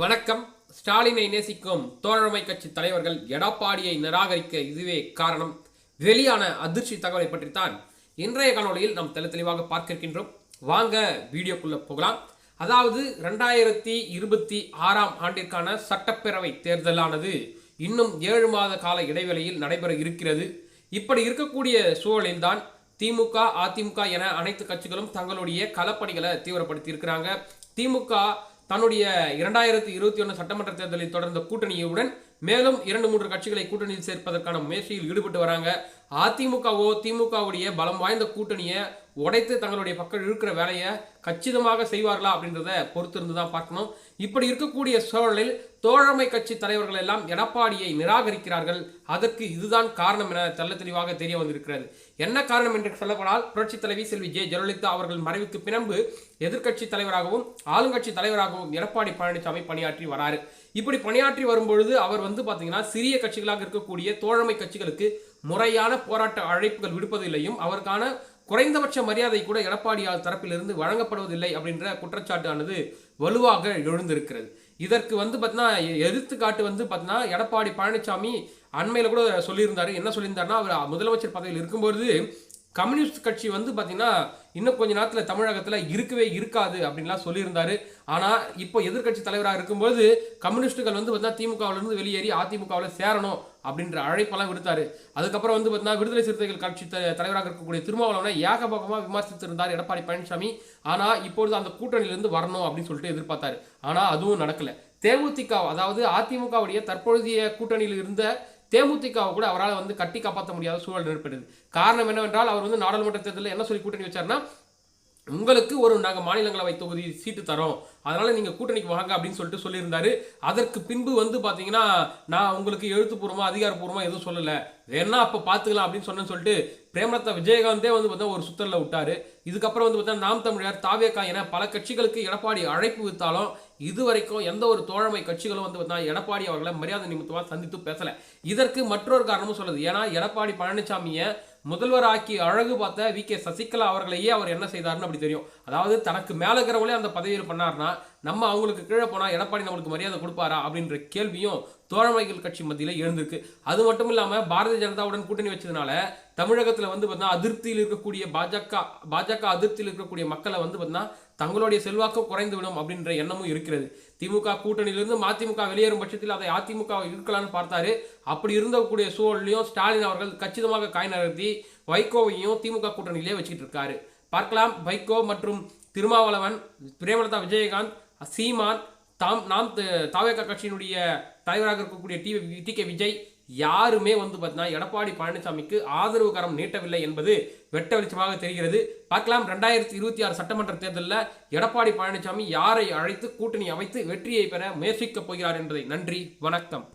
வணக்கம். ஸ்டாலினை நேசிக்கும் தோழமை கட்சி தலைவர்கள் எடப்பாடியை நிராகரிக்க இதுவே காரணம். வெளியான அதிர்ச்சி தகவலை பற்றித்தான் இன்றைய காணொலியில் நாம் தெளிவாக பார்க்க இருக்கின்றோம். வாங்க வீடியோக்குள்ள போகலாம். அதாவது 2026 ஆண்டிற்கான சட்டப்பேரவை தேர்தலானது இன்னும் 7 மாத கால இடைவெளியில் நடைபெற இருக்கிறது. இப்படி இருக்கக்கூடிய சூழலில் தான் திமுக, அதிமுக என அனைத்து கட்சிகளும் தங்களுடைய களப்பணிகளை தீவிரப்படுத்தி இருக்கிறாங்க. திமுக தன்னுடைய 2021 சட்டமன்ற தேர்தலில் தொடர்ந்த கூட்டணியுடன் மேலும் 2-3 கட்சிகளை கூட்டணியில் சேர்ப்பதற்கான முயற்சியில் ஈடுபட்டு வராங்க. அதிமுகவோ திமுகவுடைய பலம் வாய்ந்த கூட்டணியை உடைத்து தங்களுடைய பக்கம் இருக்கிற வேலையை கச்சிதமாக செய்வார்களா அப்படின்றத பொறுத்திருந்து தான் பார்க்கணும். இப்படி இருக்கக்கூடிய சூழலில் தோழமை கட்சி தலைவர்கள் எல்லாம் எடப்பாடியை நிராகரிக்கிறார்கள். அதற்கு இதுதான் காரணம் என தெளிவாக தெரிய வந்திருக்கிறது. என்ன காரணம் என்று சொல்லப்படால், புரட்சி தலைவி செல்வி ஜெயலலிதா அவர்கள் மறைவுக்கு பின்பு எதிர்க்கட்சி தலைவராகவும் ஆளுங்கட்சி தலைவராகவும் எடப்பாடி பழனிசாமி பணியாற்றி வராரு. இப்படி பணியாற்றி வரும்பொழுது அவர் பாத்தீங்கன்னா சிறிய கட்சிகளாக இருக்கக்கூடிய தோழமை கட்சிகளுக்கு முறையான போராட்ட அழைப்புகள் விடுப்பதில்லையும், அவருக்கான குறைந்தபட்ச மரியாதை கூட எடப்பாடியார் தரப்பிலிருந்து வழங்கப்படுவதில்லை அப்படின்ற குற்றச்சாட்டானது வலுவாக எழுந்திருக்கிறது. இதற்கு பார்த்தீங்கன்னா எடுத்துக்காட்டு பார்த்தீங்கன்னா எடப்பாடி பழனிசாமி அண்மையில் கூட சொல்லியிருந்தாரு. என்ன சொல்லியிருந்தாருன்னா, அவர் முதலமைச்சர் பதவியில் இருக்கும்போது கம்யூனிஸ்ட் கட்சி பார்த்தீங்கன்னா இன்னும் கொஞ்ச நேரத்தில் தமிழகத்தில் இருக்கவே இருக்காது அப்படின்லாம் சொல்லியிருந்தாரு. ஆனால் இப்போ எதிர்கட்சி தலைவராக இருக்கும்போது கம்யூனிஸ்டுகள் பார்த்தீங்கன்னா திமுகவிலிருந்து வெளியேறி அதிமுகவில் சேரணும் அப்படின்ற அழைப்பெல்லாம் விடுத்தாரு. அதுக்கப்புறம் பார்த்தீங்கன்னா விடுதலை சிறுத்தைகள் கட்சி தலைவராக இருக்கக்கூடிய திருமாவளவனை ஏகபோகமாக விமர்சித்திருந்தார் எடப்பாடி பழனிசாமி. ஆனால் இப்பொழுது அந்த கூட்டணியிலிருந்து வரணும் அப்படின்னு சொல்லிட்டு எதிர்பார்த்தாரு. ஆனால் அதுவும் நடக்கல. தேமுதிக, அதாவது அதிமுகவுடைய தற்பொழுதைய கூட்டணியில் இருந்த தேமுதிகவை கூட அவரால் கட்டி காப்பாற்ற முடியாத சூழல் ஏற்படுது. காரணம் என்னவென்றால், அவர் நாடாளுமன்ற தேர்தலில் என்ன சொல்லி கூட்டணி வச்சாருன்னா, உங்களுக்கு நாங்கள் மாநிலங்களவை தொகுதி சீட்டு தரோம், அதனால நீங்க கூட்டணிக்கு வாங்க அப்படின்னு சொல்லிட்டு சொல்லியிருந்தாரு. அதற்கு பின்பு பார்த்தீங்கன்னா, நான் உங்களுக்கு எழுத்துப்பூர்வமா அதிகாரப்பூர்வமா எதுவும் சொல்லலை, வேணா அப்ப பாத்துக்கலாம் அப்படின்னு சொல்லிட்டு பிரேமலதா விஜயகாந்தே பார்த்தா ஒரு சுத்தல்ல விட்டாரு. இதுக்கப்புறம் பார்த்தா நாம் தமிழர், தாவேகா என பல கட்சிகளுக்கு எடப்பாடி அழைப்பு வித்தாலும் இதுவரைக்கும் எந்த ஒரு தோழமை கட்சிகளும் பார்த்தா எடப்பாடி அவர்களை மரியாதை நிமித்தமாக சந்தித்து பேசல. இதற்கு மற்றொரு காரணமும் சொல்லுது. ஏன்னா எடப்பாடி பழனிசாமியை முதல்வராக்கி அழகு பார்த்த வி.கே. சசிகலா அவர்களையே அவர் என்ன செய்தார்னு அப்படி தெரியும். அதாவது தனக்கு மேல இருக்கிறவங்களே அந்த பதவியில் பண்ணார்னா நம்ம அவங்களுக்கு கீழே போனா எடப்பாடி நம்மளுக்கு மரியாதை கொடுப்பாரா அப்படின்ற கேள்வியும் தோழமைகள் கட்சி மத்தியில் எழுந்திருக்கு. அது மட்டும் இல்லாம பாரதிய ஜனதாவுடன் கூட்டணி வச்சதுனால தமிழகத்தில் பார்த்தீங்கன்னா அதிருப்தியில் இருக்கக்கூடிய பாஜக அதிருப்தியில் இருக்கக்கூடிய மக்களை பார்த்தீங்கன்னா தங்களுடைய செல்வாக்கம் குறைந்து விடும் அப்படின்ற எண்ணமும் இருக்கிறது. திமுக கூட்டணியிலிருந்து மதிமுக வெளியேறும் பட்சத்தில் அதை அதிமுக இருக்கலாம்னு பார்த்தாரு. அப்படி இருந்தக்கூடிய சூழலையும் ஸ்டாலின் அவர்கள் கச்சிதமாக காய் நகர்த்தி வைகோவையும் திமுக கூட்டணியிலே வச்சுக்கிட்டு இருக்காரு. பார்க்கலாம், வைகோ மற்றும் திருமாவளவன், பிரேமலதா விஜயகாந்த், சீமான், நாம் தாவேகா கட்சியினுடைய தலைவராக இருக்கக்கூடிய டி.கே. விஜய் யாருமே பார்த்தீங்கன்னா எடப்பாடி பழனிசாமிக்கு ஆதரவு கரம் நீட்டவில்லை என்பது வெட்ட வெளிச்சமாக தெரிகிறது. பார்க்கலாம், 2026 சட்டமன்ற தேர்தலில் எடப்பாடி பழனிசாமி யாரை அழைத்து கூட்டணி அமைத்து வெற்றியை பெற முயற்சிக்கப் போகிறார் என்பதை. நன்றி, வணக்கம்.